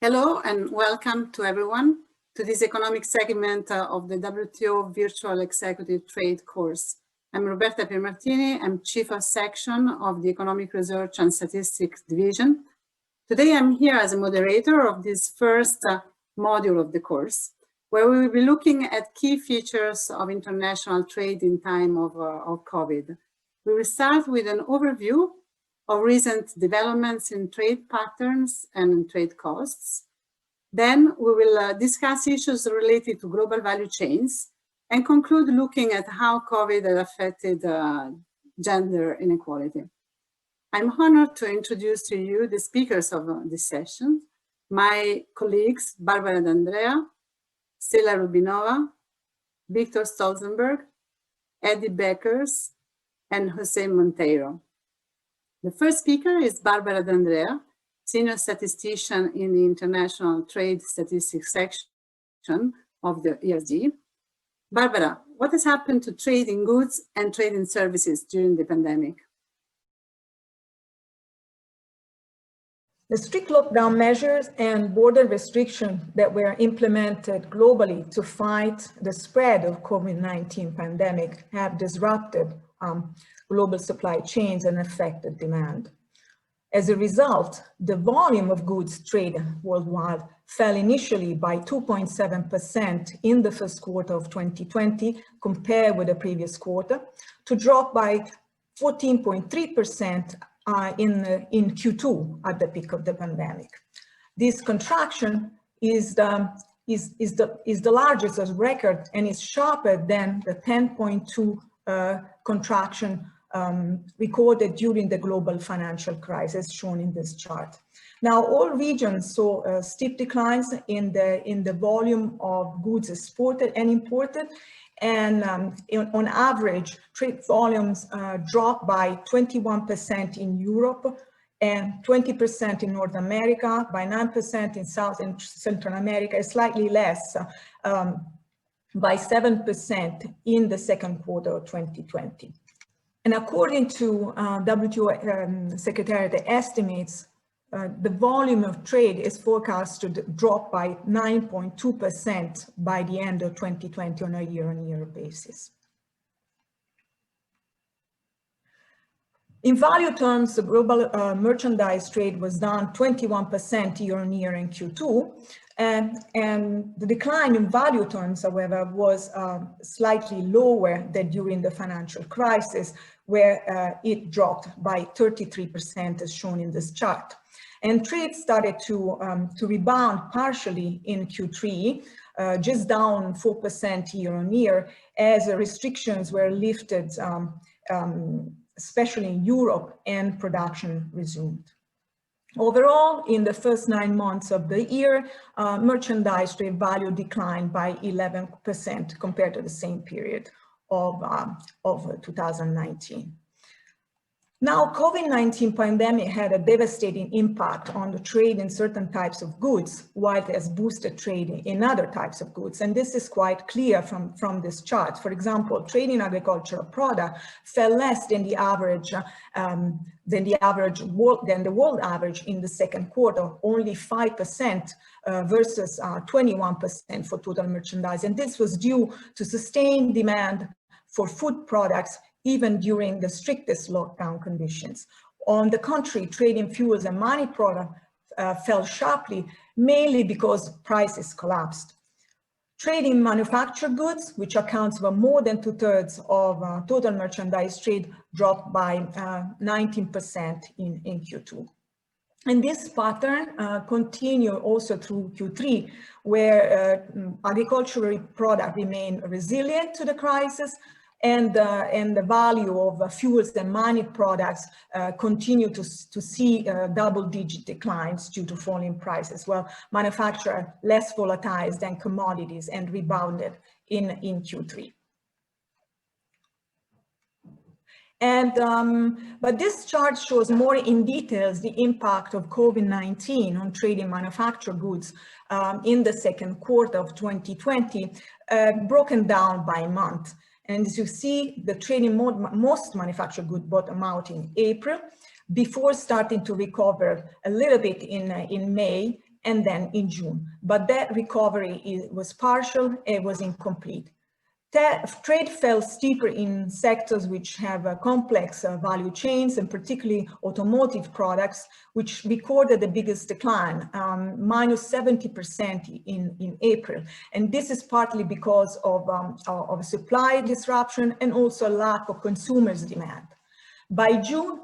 Hello and welcome to everyone to this economic segment of the WTO Virtual Executive Trade course. I'm Roberta Piermartini. I'm Chief of Section of the Economic Research and Statistics Division. Today I'm here as a moderator of this first module of the course, where we will be looking at key features of international trade in time of COVID. We will start with an overview of recent developments in trade patterns and trade costs. Then we will discuss issues related to global value chains and conclude looking at how COVID has affected gender inequality. I'm honored to introduce to you the speakers of this session, my colleagues Barbara D'Andrea, Stella Rubinova, Victor Stolzenberg, Eddie Beckers, and Jose Monteiro. The first speaker is Barbara D'Andrea, Senior Statistician in the International Trade Statistics section of the ERG. Barbara, what has happened to trade in goods and trade in services during the pandemic? The strict lockdown measures and border restrictions that were implemented globally to fight the spread of COVID-19 pandemic have disrupted global supply chains and affected demand. As a result, the volume of goods traded worldwide fell initially by 2.7% in the first quarter of 2020 compared with the previous quarter, to drop by 14.3% in Q2 at the peak of the pandemic. This contraction is the largest as record and is sharper than the 10.2 contraction recorded during the global financial crisis shown in this chart. Now, all regions saw steep declines in the volume of goods exported and imported, and on average, trade volumes dropped by 21% in Europe and 20% in North America, by 9% in South and Central America, and slightly less by 7% in the second quarter of 2020. And according to WTO Secretariat estimates, the volume of trade is forecast to drop by 9.2% by the end of 2020 on a year-on-year basis. In value terms, the global merchandise trade was down 21% year-on-year in Q2, and the decline in value terms, however, was slightly lower than during the financial crisis, where it dropped by 33%, as shown in this chart. And trade started to rebound partially in Q3, just down 4% year-on-year, as restrictions were lifted, especially in Europe, and production resumed. Overall, in the first 9 months of the year, merchandise trade value declined by 11% compared to the same period of 2019. Now, COVID-19 pandemic had a devastating impact on the trade in certain types of goods, while it has boosted trade in other types of goods. And this is quite clear from this chart. For example, trade in agricultural products fell less than the world average in the second quarter, only 5% versus 21% for total merchandise. And this was due to sustained demand for food products even during the strictest lockdown conditions. On the contrary, trade in fuels and money products fell sharply, mainly because prices collapsed. Trade in manufactured goods, which accounts for more than 2/3 of total merchandise trade, dropped by 19% in Q2. And this pattern continued also through Q3, where agricultural products remained resilient to the crisis, and the value of fuels and money products continue to see double-digit declines due to falling prices, while manufacturers less volatile than commodities and rebounded in Q3. And but this chart shows more in details the impact of COVID-19 on trade in manufactured goods in the second quarter of 2020, broken down by month. And as you see, the trade in most manufactured goods bottomed out in April, before starting to recover a little bit in May and then in June. But that recovery was partial, it was incomplete. Trade fell steeper in sectors which have complex value chains, and particularly automotive products, which recorded the biggest decline, minus 70% in April. And this is partly because of supply disruption and also lack of consumers' demand. By June,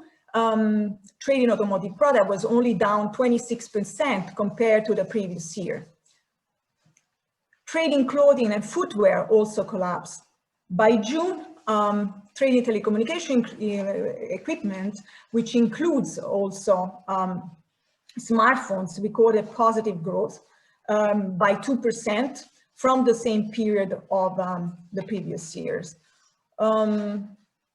trade in automotive product was only down 26% compared to the previous year. Trade in clothing and footwear also collapsed. By June, trade in telecommunication equipment, which includes also smartphones, recorded positive growth by 2% from the same period of the previous years.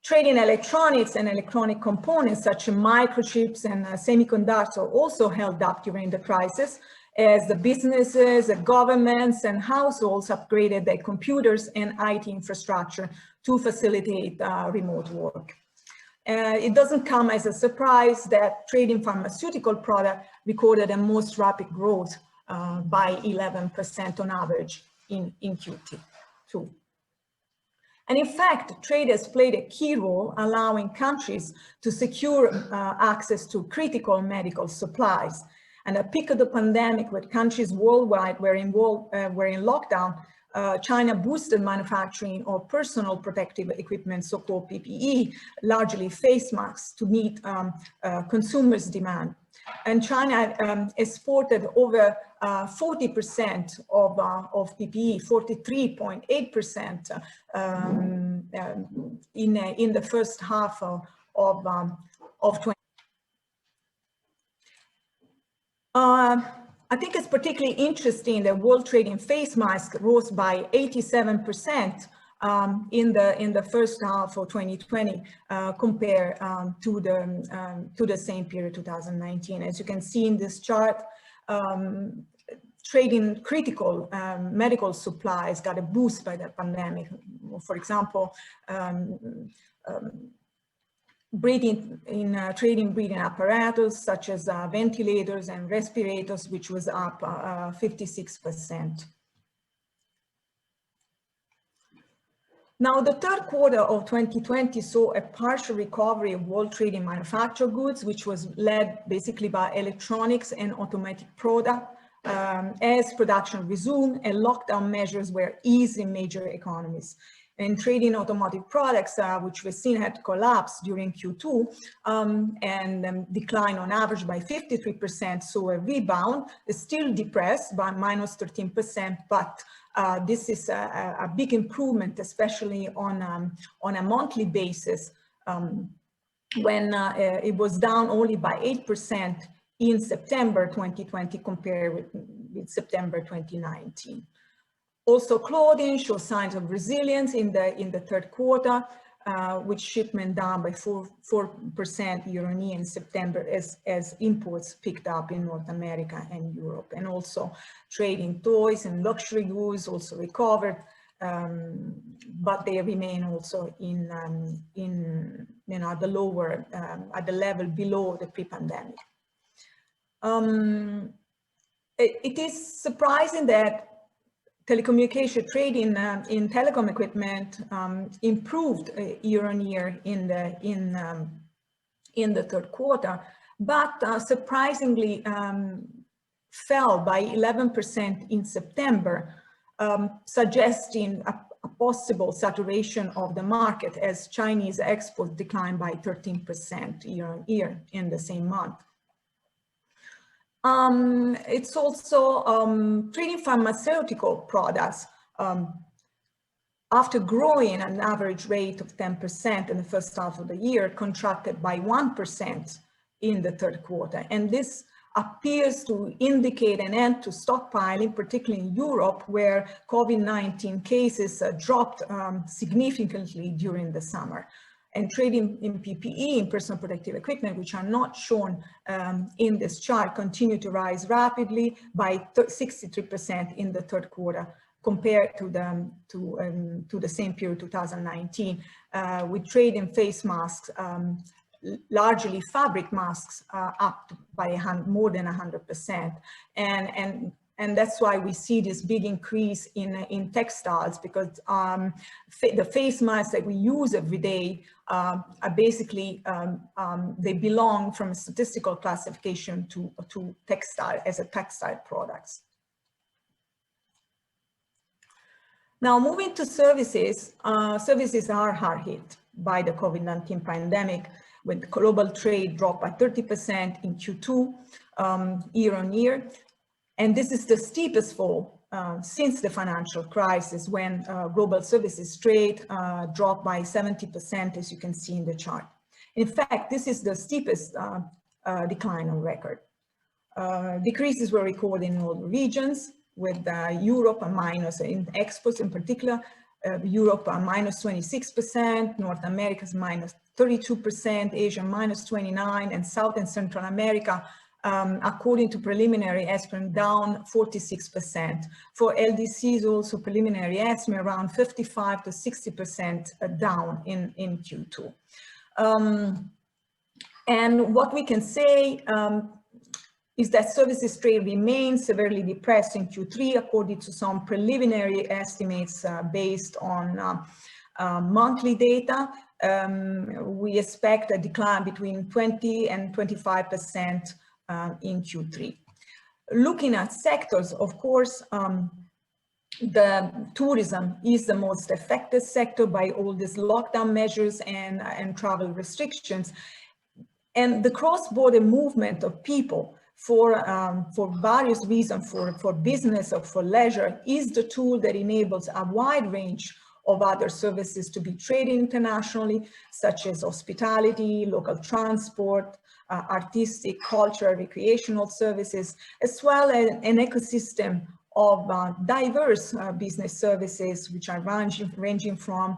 Trade in electronics and electronic components such as microchips and semiconductors also held up during the crisis, as the businesses, the governments and households upgraded their computers and IT infrastructure to facilitate remote work. It doesn't come as a surprise that trade in pharmaceutical products recorded the most rapid growth by 11% on average in Q2. And in fact, trade has played a key role, allowing countries to secure access to critical medical supplies. And at the peak of the pandemic, when countries worldwide were in lockdown, China boosted manufacturing of personal protective equipment, so-called PPE, largely face masks, to meet consumers' demand. And China exported over 40% of PPE, 43.8% in the first half of 2020. I think it's particularly interesting that world trade in face masks rose by 87% in the first half of 2020 compared to the same period 2019. As you can see in this chart, trade in critical medical supplies got a boost by the pandemic. For example, trade in breathing apparatus such as ventilators and respirators, which was up 56%. Now, the third quarter of 2020 saw a partial recovery of world trade in manufactured goods, which was led basically by electronics and automotive products, as production resumed and lockdown measures were eased in major economies. And trade in automotive products, which we've seen had collapsed during Q2 and declined on average by 53%, so a rebound. Is still depressed by minus 13%, but this is a big improvement, especially on a monthly basis, when it was down only by 8% in September 2020 compared with September 2019. Also, clothing shows signs of resilience in the third quarter, with shipment down by 4% year on year in September as imports picked up in North America and Europe. And also trade in toys and luxury goods also recovered, but they remain also at the lower, at the level below the pre-pandemic. It is surprising that telecommunication trade in telecom equipment improved year on year in the third quarter, but surprisingly fell by 11% in September, suggesting a possible saturation of the market as Chinese exports declined by 13% year on year in the same month. It's also trading pharmaceutical products, after growing at an average rate of 10% in the first half of the year, contracted by 1% in the third quarter. And this appears to indicate an end to stockpiling, particularly in Europe, where COVID-19 cases dropped significantly during the summer. And trading in PPE, in personal protective equipment, which are not shown in this chart, continue to rise rapidly by 63% in the third quarter compared to the same period 2019, with trade in face masks largely fabric masks up by more than 100%. And that's why we see this big increase in textiles, because the face masks that we use every day are basically, they belong from a statistical classification to textile, as a textile products. Now, moving to services, services are hard hit by the COVID-19 pandemic, with global trade dropped by 30% in Q2 year on year. And this is the steepest fall since the financial crisis, when global services trade dropped by 70%, as you can see in the chart. In fact, this is the steepest decline on record. Decreases were recorded in all regions, with Europe a minus, in exports in particular, Europe a minus 26%, North America's minus 32%, Asia minus 29%, and South and Central America, according to preliminary estimate, down 46%. For LDCs, also preliminary estimate around 55 to 60% down in Q2. And what we can say is that services trade remains severely depressed in Q3, according to some preliminary estimates based on monthly data. We expect a decline between 20 and 25% in Q3. Looking at sectors, of course, the tourism is the most affected sector by all these lockdown measures and travel restrictions. And the cross-border movement of people for various reasons, for business or for leisure, is the tool that enables a wide range of other services to be traded internationally, such as hospitality, local transport, artistic, cultural, recreational services, as well as an ecosystem of diverse business services, which are ranging from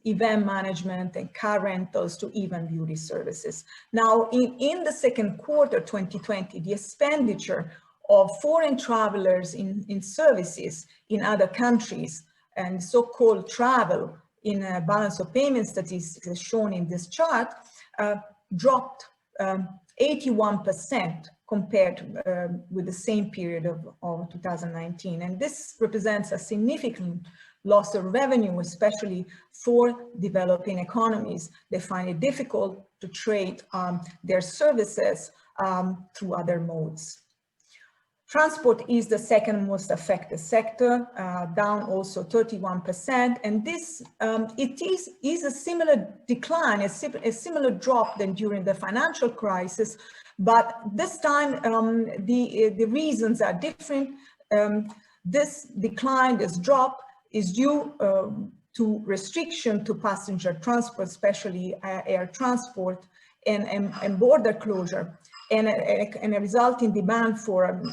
event management and car rentals to even beauty services. Now, in the second quarter 2020, the expenditure of foreign travelers in services in other countries, and so-called travel in balance of payment statistics as shown in this chart, dropped 81% compared with the same period of 2019. And this represents a significant loss of revenue, especially for developing economies. They find it difficult to trade their services through other modes. Transport is the second most affected sector, down also 31%, and this it is a similar decline, a similar drop than during the financial crisis, but this time the reasons are different. This decline, this drop, is due to restriction to passenger transport, especially air transport, and border closure, and a resulting demand for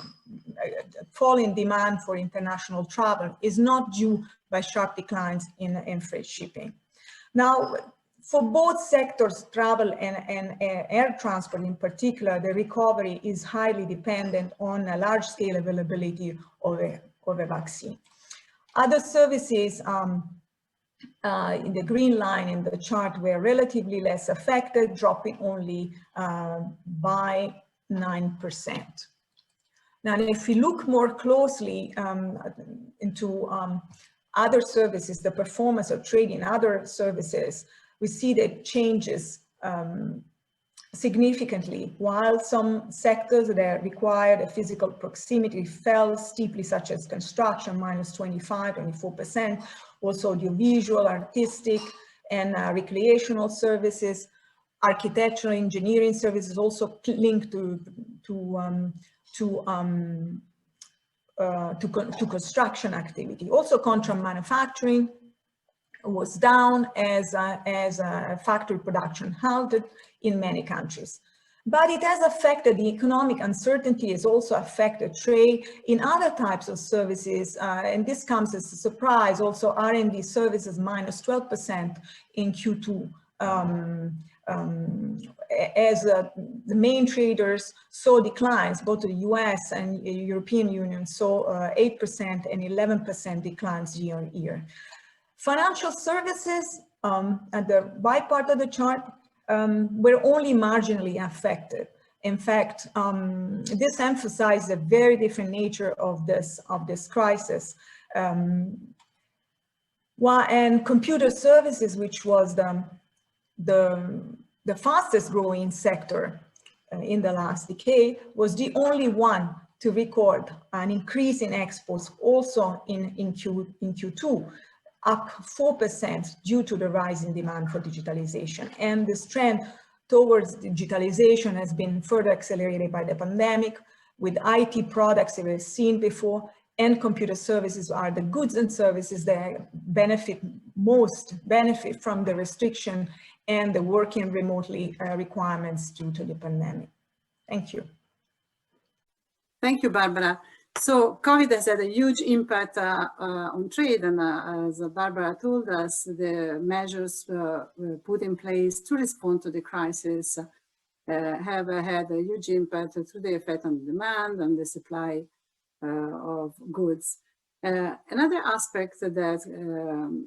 fall in demand for international travel is not due by sharp declines in freight shipping. Now, for both sectors, travel and air transport in particular, the recovery is highly dependent on a large-scale availability of a vaccine. Other services in the green line in the chart were relatively less affected, dropping only by 9%. Now, if we look more closely into other services, the performance of trade in other services, we see that it changes significantly. While some sectors that required a physical proximity fell steeply, such as construction, minus 24%, also audiovisual, artistic, and recreational services, architectural, engineering services also linked to construction activity. Also, contract manufacturing was down as factory production halted in many countries. But it has affected the economic uncertainty, has also affected trade in other types of services, and this comes as a surprise. Also, R&D services minus 12% in Q2. As the main traders saw declines, both the US and European Union saw 8% and 11% declines year on year. Financial services, at the right part of the chart, were only marginally affected. In fact, this emphasized the very different nature of this crisis. And computer services, which was the fastest growing sector in the last decade, was the only one to record an increase in exports also in Q2, up 4% due to the rise in demand for digitalization. And this trend towards digitalization has been further accelerated by the pandemic, with IT products that we've seen before, and computer services are the goods and services that benefit from the restriction and the working remotely requirements due to the pandemic. Thank you. Thank you, Barbara. So COVID has had a huge impact on trade, and as Barbara told us, the measures put in place to respond to the crisis have had a huge impact through the effect on demand and the supply of goods. Another aspect that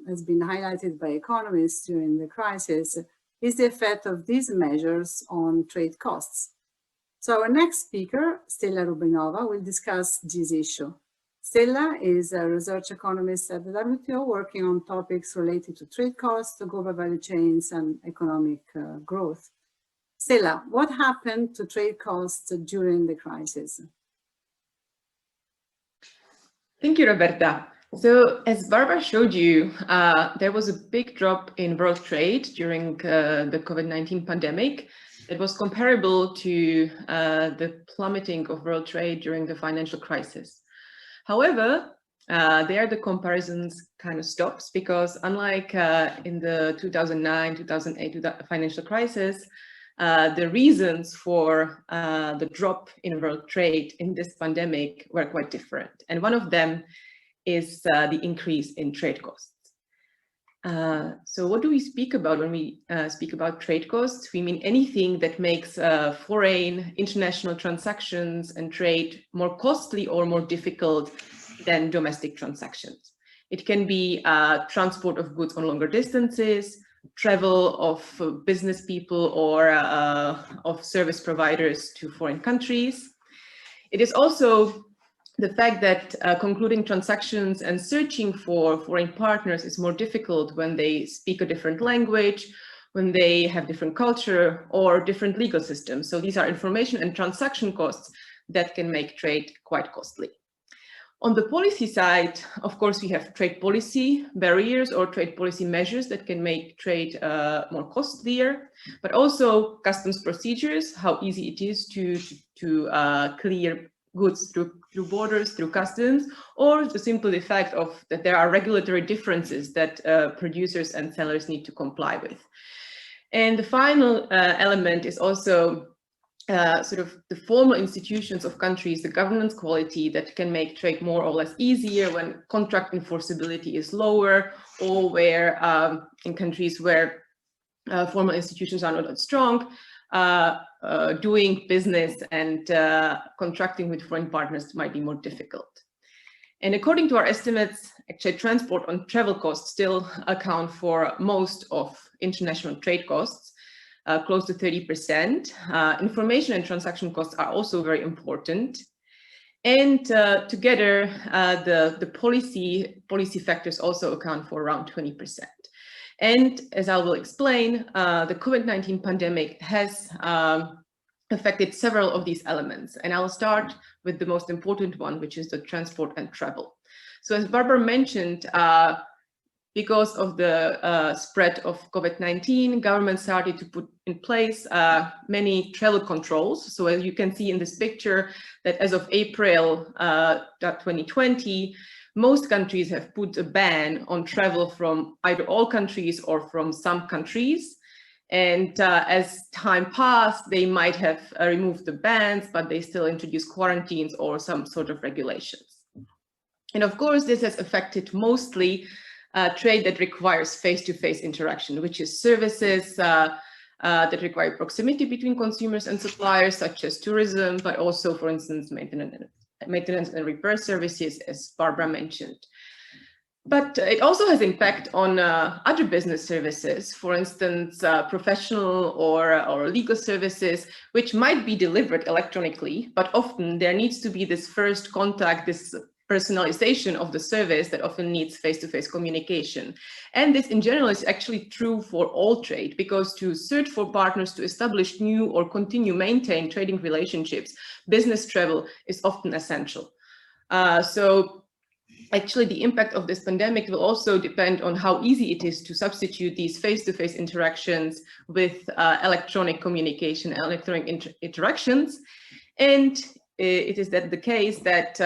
has been highlighted by economists during the crisis is the effect of these measures on trade costs. So our next speaker, Stella Rubinova, will discuss this issue. Stella is a research economist at the WTO working on topics related to trade costs, global value chains, and economic growth. Stella, what happened to trade costs during the crisis? Thank you, Roberta. So as Barbara showed you, there was a big drop in world trade during the COVID-19 pandemic. It was comparable to the plummeting of world trade during the financial crisis. However, there the comparisons kind of stops, because unlike in the 2009-2008 financial crisis, the reasons for the drop in world trade in this pandemic were quite different. And one of them is the increase in trade costs. So what do we speak about when we speak about trade costs? We mean anything that makes foreign international transactions and trade more costly or more difficult than domestic transactions. It can be transport of goods on longer distances, travel of business people or of service providers to foreign countries. It is also the fact that concluding transactions and searching for foreign partners is more difficult when they speak a different language, when they have different culture or different legal systems. So these are information and transaction costs that can make trade quite costly. On the policy side, of course, we have trade policy barriers or trade policy measures that can make trade more costlier, but also customs procedures, how easy it is to clear goods through borders, through customs, or the simple effect of that there are regulatory differences that producers and sellers need to comply with. And the final element is also sort of the formal institutions of countries, the governance quality that can make trade more or less easier when contract enforceability is lower, or where in countries where formal institutions are not that strong, doing business and contracting with foreign partners might be more difficult. And according to our estimates, actually transport and travel costs still account for most of international trade costs, close to 30%. Information and transaction costs are also very important. And together, the policy factors also account for around 20%. And as I will explain, the COVID-19 pandemic has affected several of these elements. And I'll start with the most important one, which is the transport and travel. So as Barbara mentioned, because of the spread of COVID-19, government started to put in place many travel controls. So as you can see in this picture, that as of April 2020, most countries have put a ban on travel from either all countries or from some countries. And as time passed, they might have removed the bans, but they still introduce quarantines or some sort of regulations. And of course, this has affected mostly trade that requires face-to-face interaction, which is services that require proximity between consumers and suppliers, such as tourism, but also, for instance, maintenance and repair services, as Barbara mentioned. But it also has impact on other business services, for instance, professional or legal services, which might be delivered electronically, but often there needs to be this first contact, this personalization of the service that often needs face-to-face communication. And this in general is actually true for all trade, because to search for partners to establish new or maintain trading relationships, business travel is often essential. So actually, the impact of this pandemic will also depend on how easy it is to substitute these face-to-face interactions with electronic communication, electronic interactions. And it is that the case that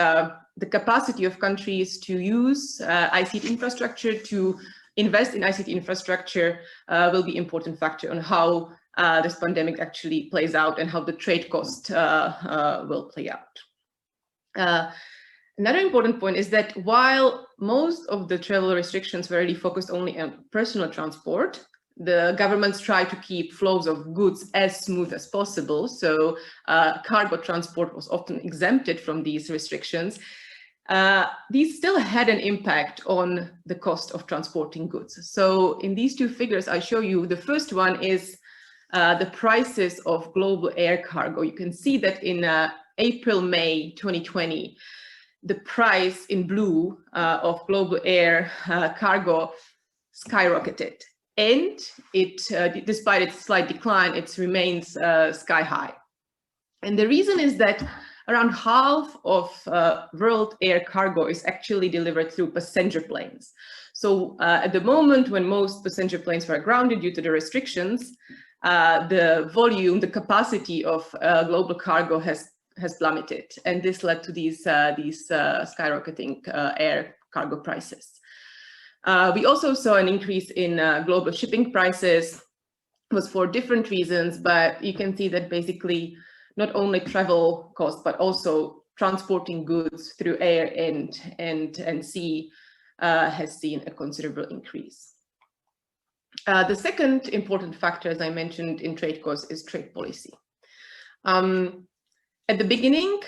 the capacity of countries to use ICT infrastructure, to invest in ICT infrastructure will be an important factor on how this pandemic actually plays out and how the trade cost will play out. Another important point is that while most of the travel restrictions were really focused only on personal transport, the governments try to keep flows of goods as smooth as possible. So cargo transport was often exempted from these restrictions. These still had an impact on the cost of transporting goods. So in these two figures I show you, the first one is the prices of global air cargo. You can see that in April-May 2020, the price in blue of global air cargo skyrocketed. And it, despite its slight decline, it remains sky high. And the reason is that around half of world air cargo is actually delivered through passenger planes. So at the moment when most passenger planes were grounded due to the restrictions, the volume, the capacity of global cargo has plummeted, and this led to these skyrocketing air cargo prices. We also saw an increase in global shipping prices. It was for different reasons, but you can see that basically not only travel costs, but also transporting goods through air and sea has seen a considerable increase. The second important factor, as I mentioned, in trade costs is trade policy. At the beginning,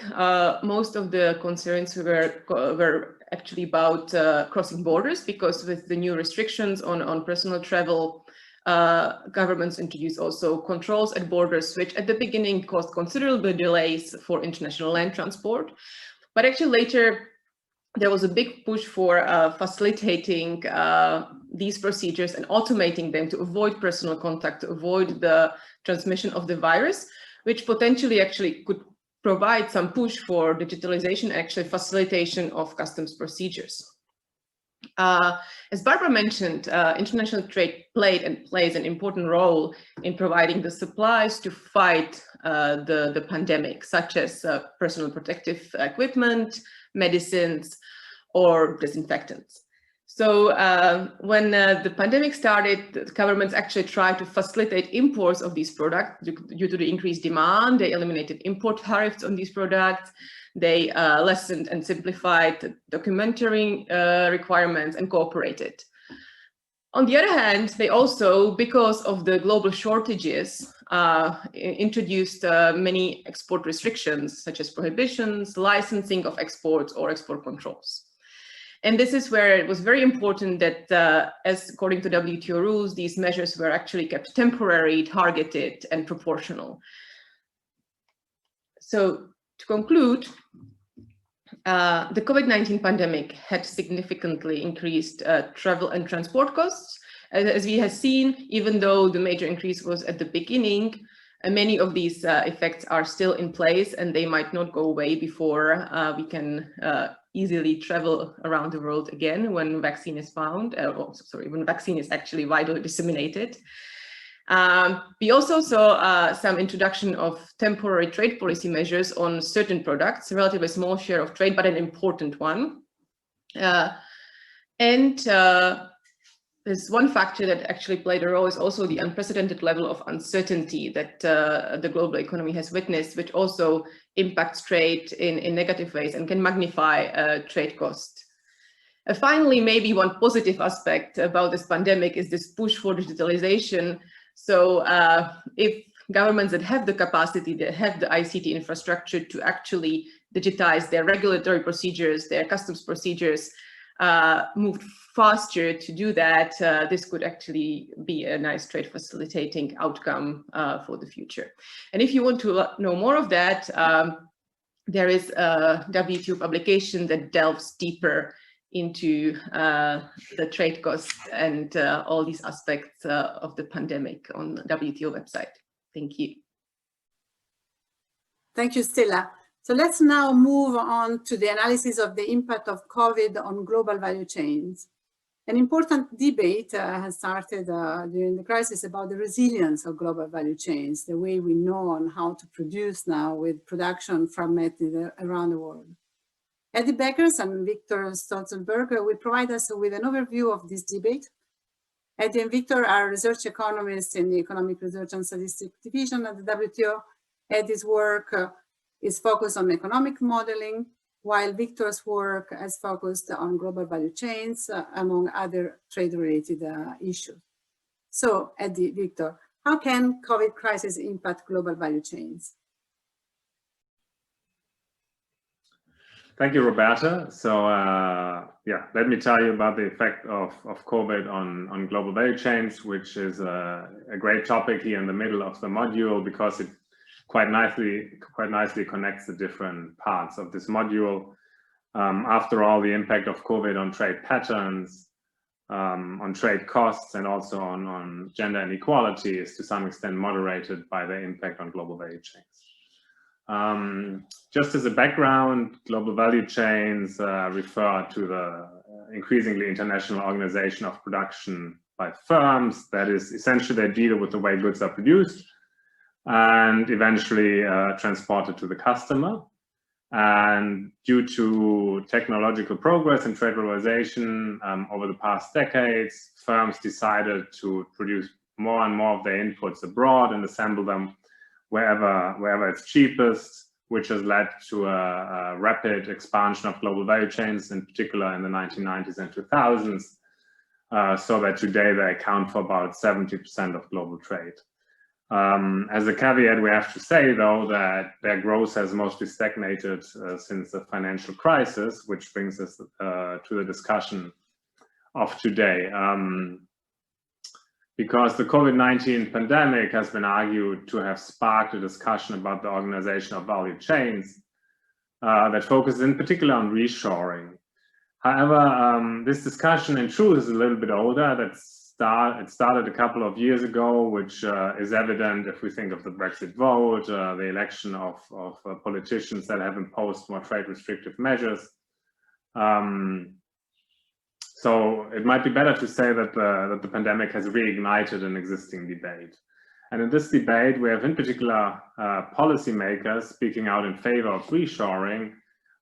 most of the concerns were actually about crossing borders, because with the new restrictions on personal travel, governments introduced also controls at borders, which at the beginning caused considerable delays for international land transport. But actually later, there was a big push for facilitating these procedures and automating them to avoid personal contact, to avoid the transmission of the virus, which potentially actually could provide some push for digitalization, actually facilitation of customs procedures. As Barbara mentioned, international trade played and plays an important role in providing the supplies to fight the pandemic, such as personal protective equipment, medicines, or disinfectants. So when the pandemic started, the governments actually tried to facilitate imports of these products due to the increased demand. They eliminated import tariffs on these products. They lessened and simplified the documentary requirements and cooperated. On the other hand, they also, because of the global shortages, introduced many export restrictions, such as prohibitions, licensing of exports, or export controls. And this is where it was very important that, as according to WTO rules, these measures were actually kept temporary, targeted, and proportional. So to conclude, the COVID-19 pandemic had significantly increased travel and transport costs. As we have seen, even though the major increase was at the beginning, many of these effects are still in place, and they might not go away before we can easily travel around the world again when vaccine is found, when vaccine is actually widely disseminated. We also saw some introduction of temporary trade policy measures on certain products, a relatively small share of trade, but an important one. There's one factor that actually played a role is also the unprecedented level of uncertainty that the global economy has witnessed, which also impacts trade in negative ways and can magnify trade costs. Finally, maybe one positive aspect about this pandemic is this push for digitalization. So if governments that have the capacity, that have the ICT infrastructure to actually digitize their regulatory procedures, their customs procedures, moved faster to do that, this could actually be a nice trade facilitating outcome for the future. And if you want to know more of that, there is a WTO publication that delves deeper into the trade costs and all these aspects of the pandemic on the WTO website. Thank you. Thank you, Stella. So let's now move on to the analysis of the impact of COVID on global value chains. An important debate has started during the crisis about the resilience of global value chains, the way we know on how to produce now with production fragmented around the world. Eddie Beckers and Victor Stolzenberg will provide us with an overview of this debate. Eddie and Victor are research economists in the Economic Research and Statistics Division at the WTO. Eddie's work is focused on economic modeling, while Victor's work has focused on global value chains, among other trade-related issues. So, Eddie, Victor, how can COVID crisis impact global value chains? Thank you, Roberta. So, yeah, let me tell you about the effect of COVID on global value chains, which is a great topic here in the middle of the module, because it quite nicely connects the different parts of this module. After all, the impact of COVID on trade patterns, on trade costs, and also on gender inequality is to some extent moderated by the impact on global value chains. Just as a background, global value chains refer to the increasingly international organization of production by firms. That is, essentially they deal with the way goods are produced and eventually transported to the customer. And due to technological progress and trade liberalization over the past decades, firms decided to produce more and more of their inputs abroad and assemble them wherever it's cheapest, which has led to a rapid expansion of global value chains, in particular in the 1990s and 2000s, so that today they account for about 70% of global trade. As a caveat, we have to say, though, that their growth has mostly stagnated since the financial crisis, which brings us to the discussion of today. Because the COVID-19 pandemic has been argued to have sparked a discussion about the organization of value chains that focuses in particular on reshoring. However, this discussion in truth is a little bit older. It started a couple of years ago, which is evident if we think of the Brexit vote, the election of politicians that have imposed more trade restrictive measures. So it might be better to say that the pandemic has reignited an existing debate. And in this debate, we have in particular policymakers speaking out in favor of reshoring,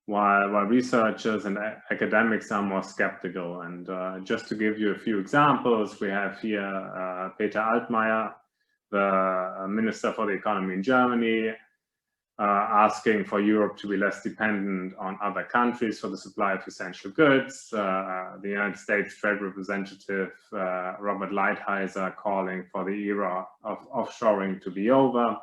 while researchers and academics are more skeptical. And just to give you a few examples, we have here Peter Altmaier, the Minister for the Economy in Germany, asking for Europe to be less dependent on other countries for the supply of essential goods. The United States Trade Representative Robert Lighthizer calling for the era of offshoring to be over.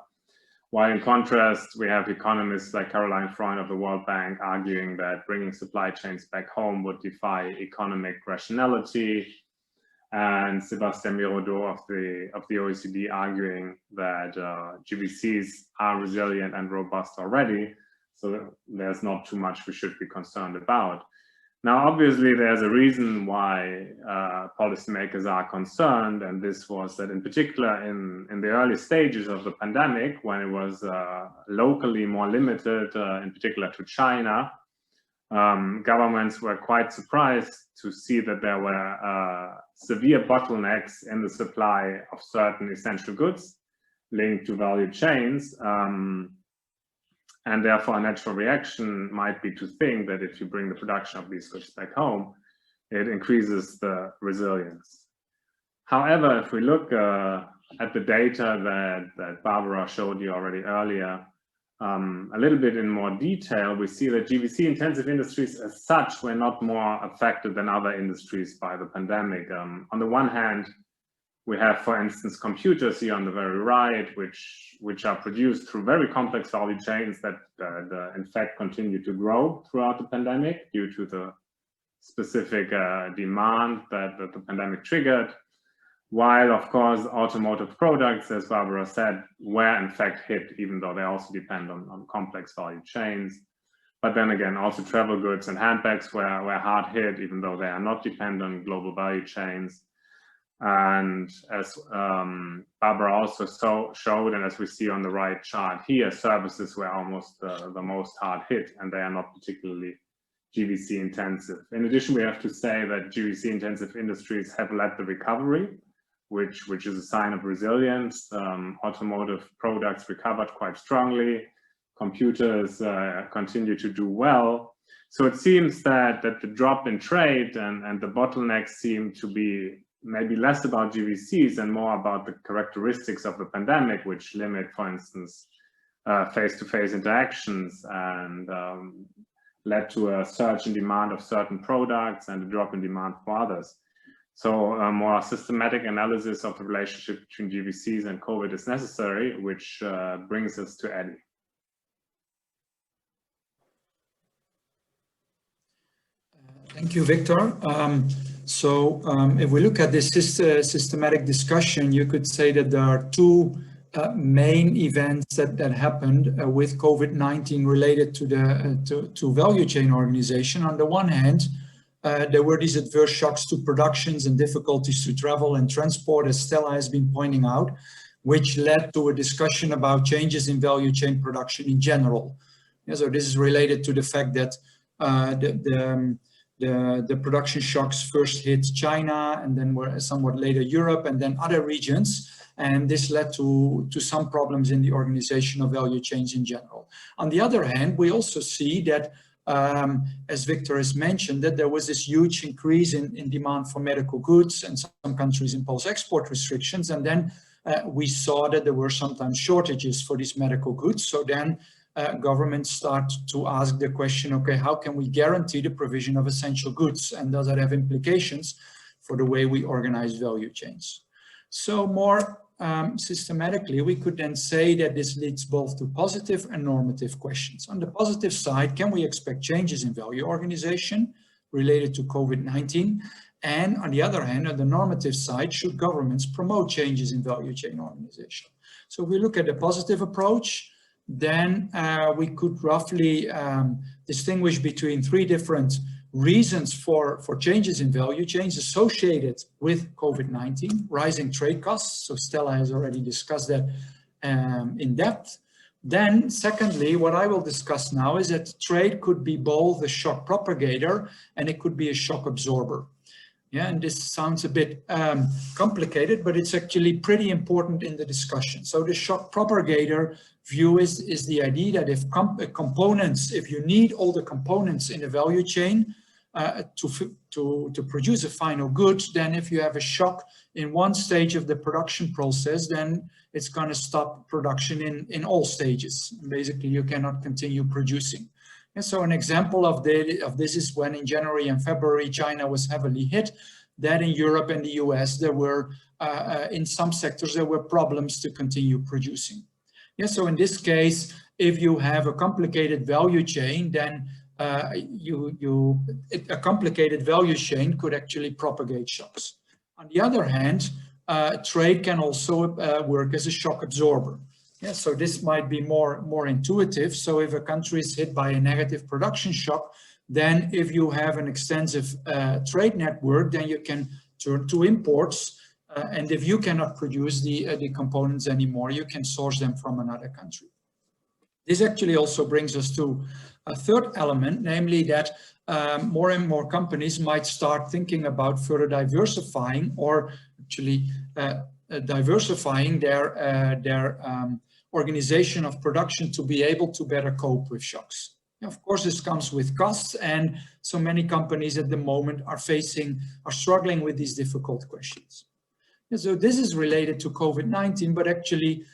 While in contrast, we have economists like Caroline Freund of the World Bank arguing that bringing supply chains back home would defy economic rationality, and Sébastien Miraudot of the OECD arguing that GVCs are resilient and robust already, so there's not too much we should be concerned about. Now, obviously, there's a reason why policymakers are concerned, and this was that in particular in the early stages of the pandemic, when it was locally more limited, in particular to China, governments were quite surprised to see that there were severe bottlenecks in the supply of certain essential goods linked to value chains. And therefore, a natural reaction might be to think that if you bring the production of these goods back home, it increases the resilience. However, if we look at the data that Barbara showed you already earlier, a little bit in more detail, we see that GVC-intensive industries as such were not more affected than other industries by the pandemic. On the one hand, we have, for instance, computers here on the very right, which are produced through very complex value chains that in fact continue to grow throughout the pandemic due to the specific demand that the pandemic triggered, while of course automotive products, as Barbara said, were in fact hit, even though they also depend on complex value chains. But then again, also travel goods and handbags were hard hit, even though they are not dependent on global value chains. And as Barbara also showed, and as we see on the right chart here, services were almost the most hard hit, and they are not particularly GVC intensive. In addition, we have to say that GVC intensive industries have led the recovery, which is a sign of resilience. Automotive products recovered quite strongly. Computers continue to do well. So it seems that the drop in trade and the bottlenecks seem to be maybe less about GVCs and more about the characteristics of the pandemic, which limit, for instance, face-to-face interactions and led to a surge in demand of certain products and a drop in demand for others. So a more systematic analysis of the relationship between GVCs and COVID is necessary, which brings us to Eddie. Thank you, Victor. If we look at this systematic discussion, you could say that there are two main events that happened with COVID-19 related to value chain organization. On the one hand, there were these adverse shocks to productions and difficulties to travel and transport, as Stella has been pointing out, which led to a discussion about changes in value chain production in general. Yeah, so this is related to the fact that the production shocks first hit China and then were somewhat later Europe and then other regions. And this led to some problems in the organization of value chains in general. On the other hand, we also see that, as Victor has mentioned, that there was this huge increase in demand for medical goods, and some countries impose export restrictions. And then we saw that there were sometimes shortages for these medical goods. So then governments start to ask the question, okay, how can we guarantee the provision of essential goods? And does that have implications for the way we organize value chains? So more systematically, we could then say that this leads both to positive and normative questions. On the positive side, can we expect changes in value organization related to COVID-19? And on the other hand, on the normative side, should governments promote changes in value chain organization? So if we look at the positive approach, then we could roughly distinguish between three different reasons for changes in value chains associated with COVID-19, rising trade costs. So Stella has already discussed that in depth. Then secondly, what I will discuss now is that trade could be both a shock propagator and it could be a shock absorber. Yeah, and this sounds a bit complicated, but it's actually pretty important in the discussion. So the shock propagator view is the idea that if you need all the components in the value chain to produce a final good, then if you have a shock in one stage of the production process, then it's going to stop production in all stages. Basically, you cannot continue producing. And so an example of this is when in January and February, China was heavily hit. That in Europe and the US, there were, in some sectors, there were problems to continue producing. Yeah, so in this case, if you have a complicated value chain, then a complicated value chain could actually propagate shocks. On the other hand, trade can also work as a shock absorber. Yeah, so this might be more intuitive. So if a country is hit by a negative production shock, then if you have an extensive trade network, then you can turn to imports. And if you cannot produce the components anymore, you can source them from another country. This actually also brings us to a third element, namely that more and more companies might start thinking about further diversifying or actually diversifying their organization of production to be able to better cope with shocks. Of course, this comes with costs, and so many companies at the moment are struggling with these difficult questions. And so this is related to COVID-19, but actually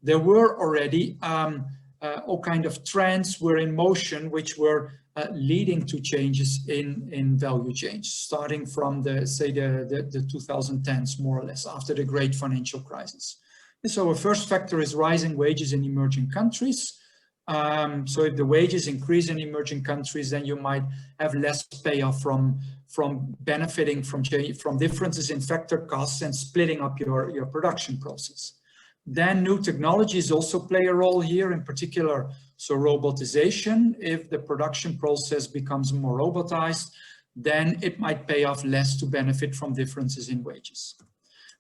there were already all kind of trends were in motion, which were leading to changes in value chains, starting from the 2010s, more or less, after the great financial crisis. And so a first factor is rising wages in emerging countries. So if the wages increase in emerging countries, then you might have less payoff from benefiting from differences in factor costs and splitting up your production process. Then new technologies also play a role here, in particular, so robotization. If the production process becomes more robotized, then it might pay off less to benefit from differences in wages.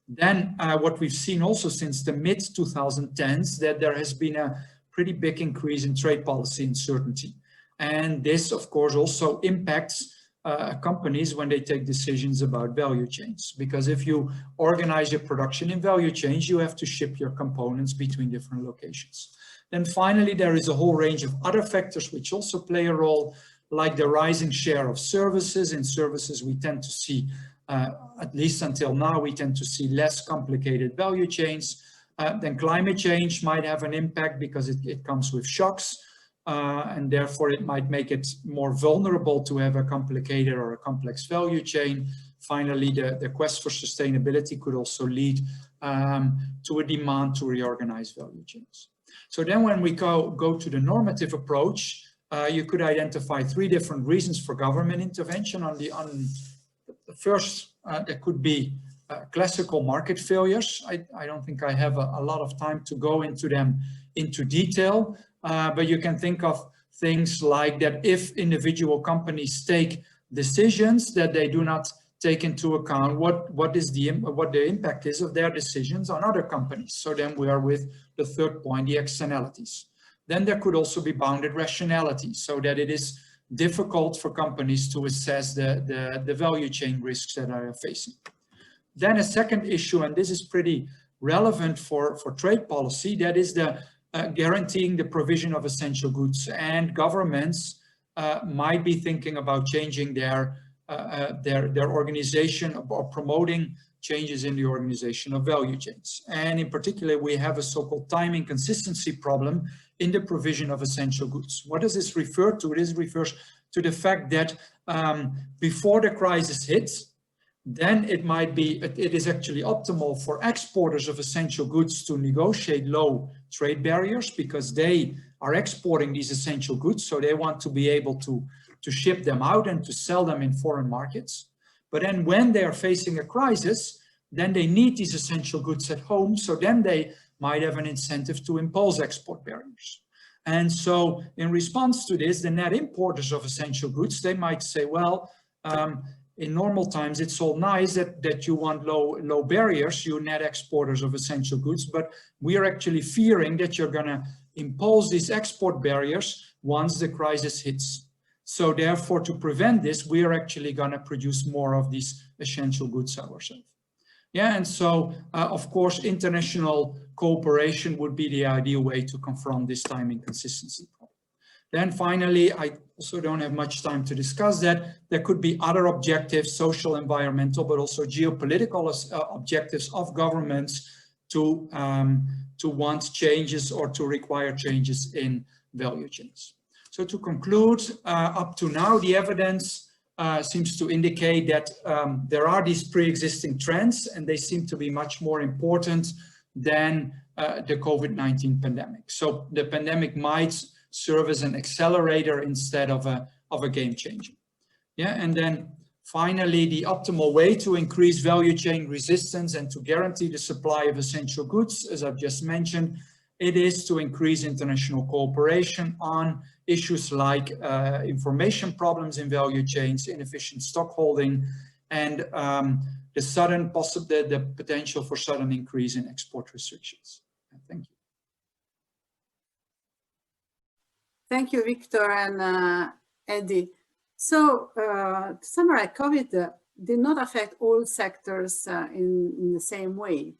Then what we've seen also since the mid-2010s, that there has been a pretty big increase in trade policy uncertainty. And this, of course, also impacts companies when they take decisions about value chains. Because if you organize your production in value chains, you have to ship your components between different locations. Then finally, there is a whole range of other factors which also play a role, like the rising share of services. In services, we tend to see, at least until now, we tend to see less complicated value chains. Then climate change might have an impact because it comes with shocks, and therefore it might make it more vulnerable to have a complicated or a complex value chain. Finally, the quest for sustainability could also lead to a demand to reorganize value chains. So then when we go to the normative approach, you could identify 3 different reasons for government intervention. On the first, there could be classical market failures. I don't think I have a lot of time to go into them into detail, but you can think of things like that if individual companies take decisions that they do not take into account what the impact is of their decisions on other companies. So then we are with the third point, the externalities. Then there could also be bounded rationality, so that it is difficult for companies to assess the value chain risks that they are facing. Then a second issue, and this is pretty relevant for trade policy, that is the guaranteeing the provision of essential goods. And governments might be thinking about changing their organization or promoting changes in the organization of value chains. And in particular, we have a so-called time inconsistency problem in the provision of essential goods. What does this refer to? This refers to the fact that before the crisis hits, then it is actually optimal for exporters of essential goods to negotiate low trade barriers because they are exporting these essential goods, so they want to be able to ship them out and to sell them in foreign markets. But then when they are facing a crisis, then they need these essential goods at home, so then they might have an incentive to impose export barriers. And so in response to this, the net importers of essential goods, they might say, well, in normal times, it's all nice that you want low barriers, you net exporters of essential goods, but we are actually fearing that you're gonna impose these export barriers once the crisis hits. So therefore, to prevent this, we are actually gonna produce more of these essential goods ourselves. Yeah, and so, of course, international cooperation would be the ideal way to confront this time inconsistency problem. Then finally, I also don't have much time to discuss that. There could be other objectives, social, environmental, but also geopolitical objectives of governments to want changes or to require changes in value chains. So to conclude, up to now, the evidence seems to indicate that there are these pre-existing trends, and they seem to be much more important than the COVID-19 pandemic. So the pandemic might serve as an accelerator instead of a game changer. Yeah, and then finally, the optimal way to increase value chain resistance and to guarantee the supply of essential goods, as I've just mentioned, it is to increase international cooperation on issues like information problems in value chains, inefficient stock holding, and the potential for sudden increase in export restrictions. Thank you. Thank you, Victor and Eddie. So to summarize, COVID did not affect all sectors in the same way.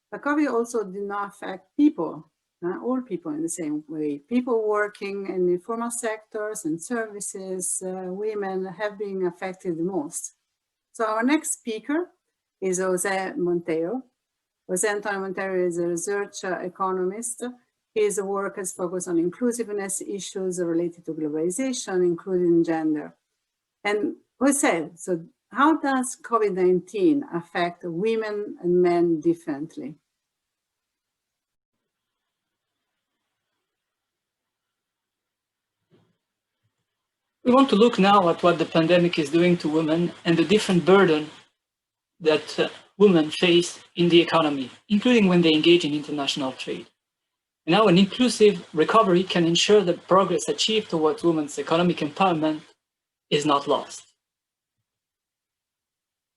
But COVID also did not affect people, all people in the same way. People working in informal sectors and services, women have been affected the most. So our next speaker is José Monteiro. José Antonio Monteiro is a research economist. His work is focused on inclusiveness issues related to globalization, including gender. And José, so how does COVID-19 affect women and men differently? We want to look now at what the pandemic is doing to women and the different burden that women face in the economy, including when they engage in international trade. And how an inclusive recovery can ensure that progress achieved towards women's economic empowerment is not lost.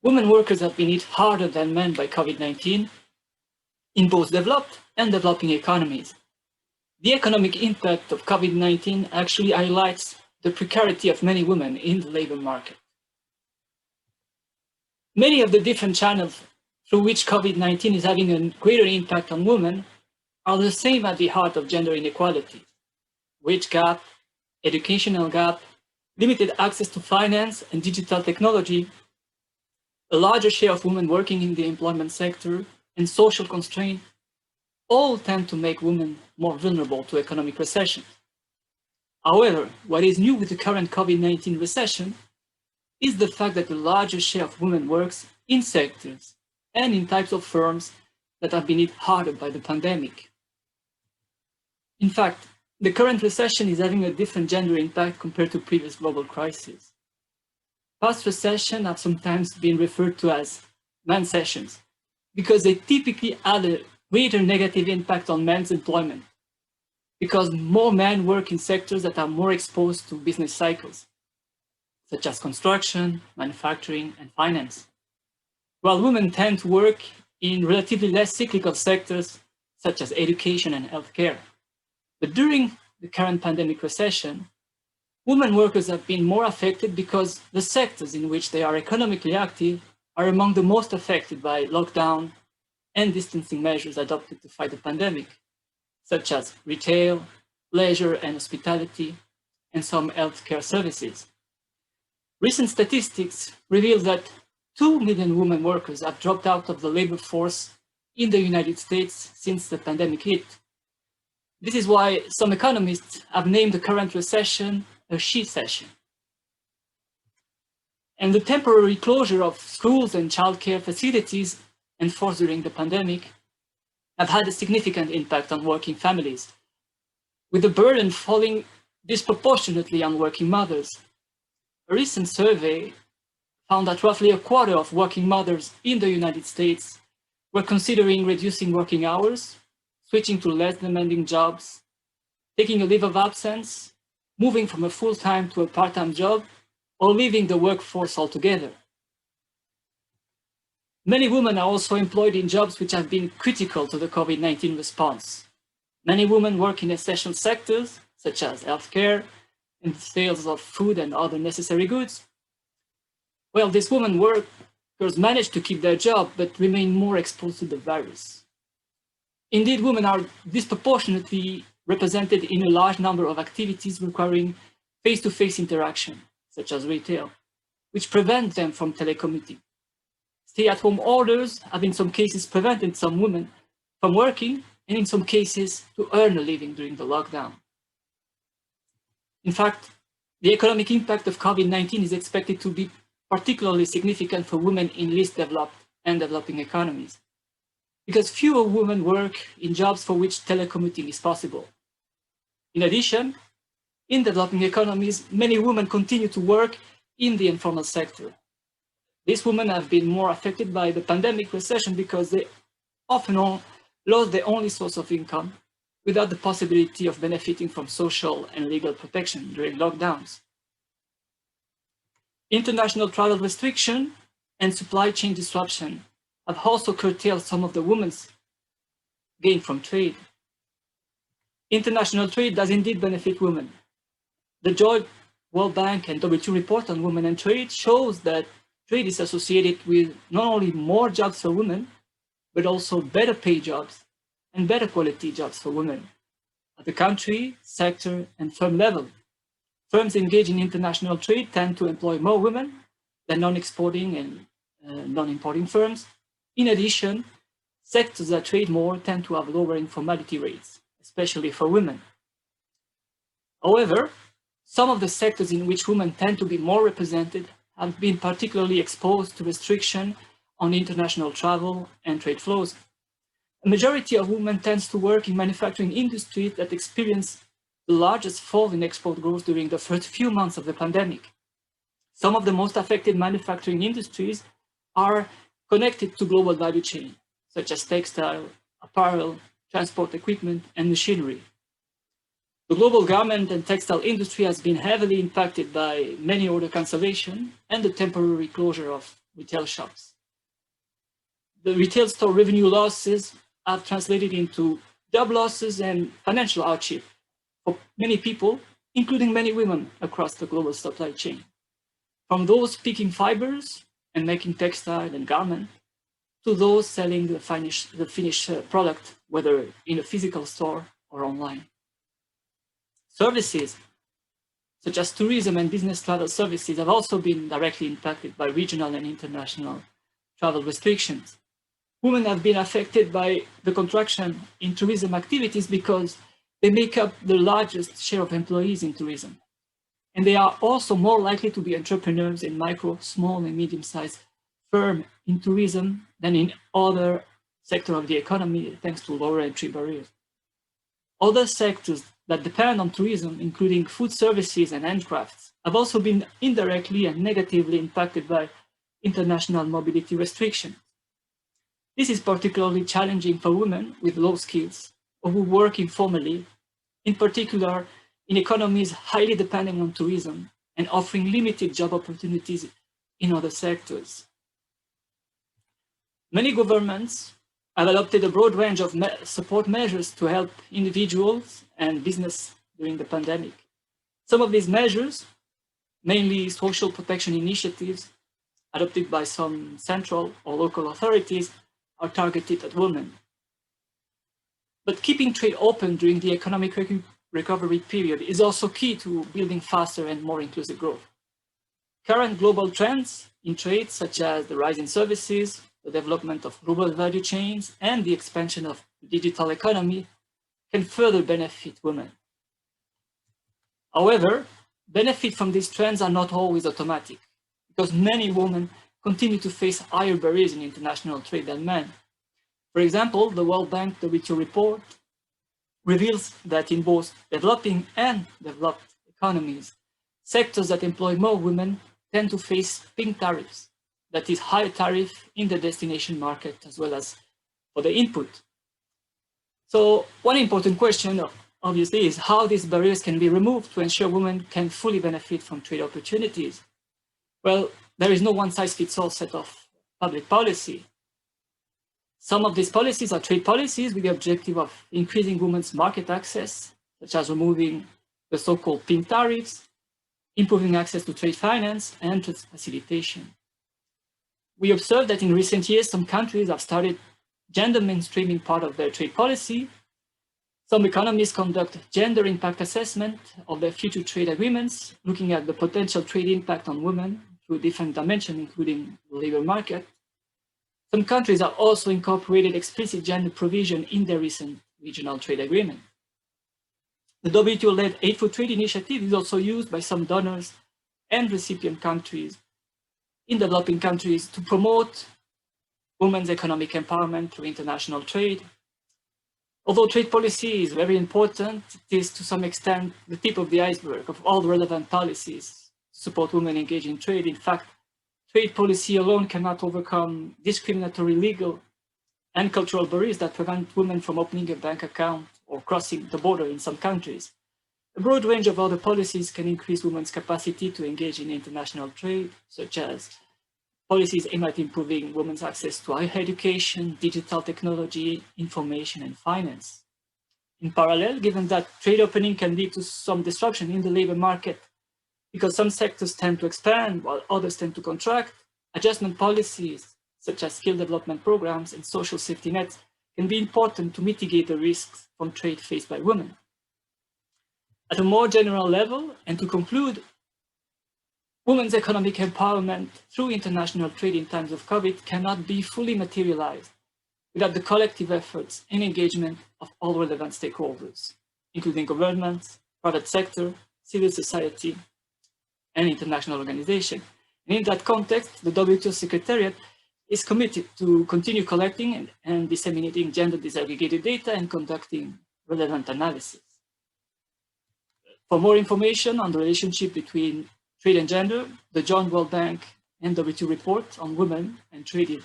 Women workers have been hit harder than men by COVID-19 in both developed and developing economies. The economic impact of COVID-19 actually highlights the precarity of many women in the labor market. Many of the different channels through which COVID-19 is having a greater impact on women are the same at the heart of gender inequality: wage gap, educational gap, limited access to finance and digital technology, a larger share of women working in the employment sector, and social constraint all tend to make women more vulnerable to economic recession. However, what is new with the current COVID-19 recession is the fact that the larger share of women works in sectors and in types of firms that have been hit harder by the pandemic. In fact, the current recession is having a different gender impact compared to previous global crises. Past recessions have sometimes been referred to as man-cessions because they typically had a greater negative impact on men's employment, because more men work in sectors that are more exposed to business cycles, such as construction, manufacturing, and finance, while women tend to work in relatively less cyclical sectors, such as education and healthcare. But during the current pandemic recession, women workers have been more affected because the sectors in which they are economically active are among the most affected by lockdown and distancing measures adopted to fight the pandemic, such as retail, leisure and hospitality, and some healthcare services. Recent statistics reveal that 2 million women workers have dropped out of the labor force in the United States since the pandemic hit. This is why some economists have named the current recession a she-cession. And the temporary closure of schools and childcare facilities enforced during the pandemic have had a significant impact on working families, with the burden falling disproportionately on working mothers. A recent survey found that roughly a quarter of working mothers in the United States were considering reducing working hours, switching to less demanding jobs, taking a leave of absence, moving from a full-time to a part-time job, or leaving the workforce altogether. Many women are also employed in jobs which have been critical to the COVID-19 response. Many women work in essential sectors, such as healthcare and sales of food and other necessary goods. Well, these women workers manage to keep their job, but remain more exposed to the virus. Indeed, women are disproportionately represented in a large number of activities requiring face-to-face interaction, such as retail, which prevent them from telecommuting. Stay-at-home orders have in some cases prevented some women from working, and in some cases to earn a living during the lockdown. In fact, the economic impact of COVID-19 is expected to be particularly significant for women in least developed and developing economies, because fewer women work in jobs for which telecommuting is possible. In addition, in developing economies, many women continue to work in the informal sector. These women have been more affected by the pandemic recession because they often lost their only source of income without the possibility of benefiting from social and legal protection during lockdowns. International travel restriction and supply chain disruption have also curtailed some of the women's gain from trade. International trade does indeed benefit women. The Joint World Bank and WTO report on women and trade shows that trade is associated with not only more jobs for women, but also better paid jobs and better quality jobs for women at the country, sector, and firm level. Firms engaged in international trade tend to employ more women than non-exporting and non-importing firms. In addition, sectors that trade more tend to have lower informality rates, especially for women. However, some of the sectors in which women tend to be more represented have been particularly exposed to restriction on international travel and trade flows. A majority of women tends to work in manufacturing industries that experience the largest fall in export growth during the first few months of the pandemic. Some of the most affected manufacturing industries are connected to global value chain, such as textile, apparel, transport equipment, and machinery. The global garment and textile industry has been heavily impacted by many order cancellation and the temporary closure of retail shops. The retail store revenue losses have translated into job losses and financial hardship for many people, including many women across the global supply chain. From those picking fibers and making textile and garment, to those selling the finished product, whether in a physical store or online. Services, such as tourism and business travel services, have also been directly impacted by regional and international travel restrictions. Women have been affected by the contraction in tourism activities because they make up the largest share of employees in tourism. And they are also more likely to be entrepreneurs in micro, small, and medium-sized firms in tourism than in other sectors of the economy, thanks to lower entry barriers. Other sectors that depend on tourism, including food services and handcrafts, have also been indirectly and negatively impacted by international mobility restrictions. This is particularly challenging for women with low skills or who work informally, in particular in economies highly dependent on tourism and offering limited job opportunities in other sectors. Many governments have adopted a broad range of support measures to help individuals and business during the pandemic. Some of these measures, mainly social protection initiatives adopted by some central or local authorities, are targeted at women. But keeping trade open during the economic recovery period is also key to building faster and more inclusive growth. Current global trends in trade, such as the rise in services, the development of global value chains, and the expansion of the digital economy, can further benefit women. However, benefits from these trends are not always automatic, because many women continue to face higher barriers in international trade than men. For example, the World Bank WTO report reveals that in both developing and developed economies, sectors that employ more women tend to face pink tariffs, that is, higher tariff in the destination market as well as for the input. So one important question, obviously, is how these barriers can be removed to ensure women can fully benefit from trade opportunities. Well, there is no one-size-fits-all set of public policy. Some of these policies are trade policies with the objective of increasing women's market access, such as removing the so-called pink tariffs, improving access to trade finance, and trade facilitation. We observe that in recent years, some countries have started gender mainstreaming part of their trade policy. Some economies conduct gender impact assessment of their future trade agreements, looking at the potential trade impact on women through different dimensions, including the labor market. Some countries have also incorporated explicit gender provision in their recent regional trade agreement. The WTO-led Aid for Trade initiative is also used by some donors and recipient countries in developing countries to promote women's economic empowerment through international trade. Although trade policy is very important, it is to some extent the tip of the iceberg of all the relevant policies to support women engaged in trade. In fact, trade policy alone cannot overcome discriminatory legal and cultural barriers that prevent women from opening a bank account or crossing the border in some countries. A broad range of other policies can increase women's capacity to engage in international trade, such as policies aimed at improving women's access to higher education, digital technology, information, and finance. In parallel, given that trade opening can lead to some disruption in the labor market, because some sectors tend to expand while others tend to contract, adjustment policies, such as skill development programs and social safety nets, can be important to mitigate the risks from trade faced by women. At a more general level, and to conclude, women's economic empowerment through international trade in times of COVID cannot be fully materialized without the collective efforts and engagement of all relevant stakeholders, including governments, private sector, civil society, and international organizations. And in that context, the WTO Secretariat is committed to continue collecting and disseminating gender disaggregated data and conducting relevant analysis. For more information on the relationship between trade and gender, the Joint World Bank and WTO report on women and trade,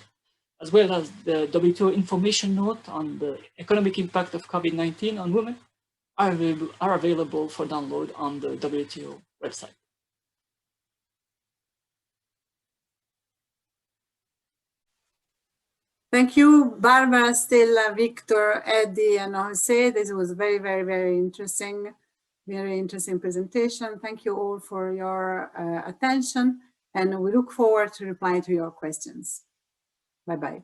as well as the WTO information note on the economic impact of COVID-19 on women, are available for download on the WTO website. Thank you, Barbara, Stella, Victor, Eddie, and Jose. This was very, very, very interesting presentation. Thank you all for your attention, and we look forward to reply to your questions. Bye-bye.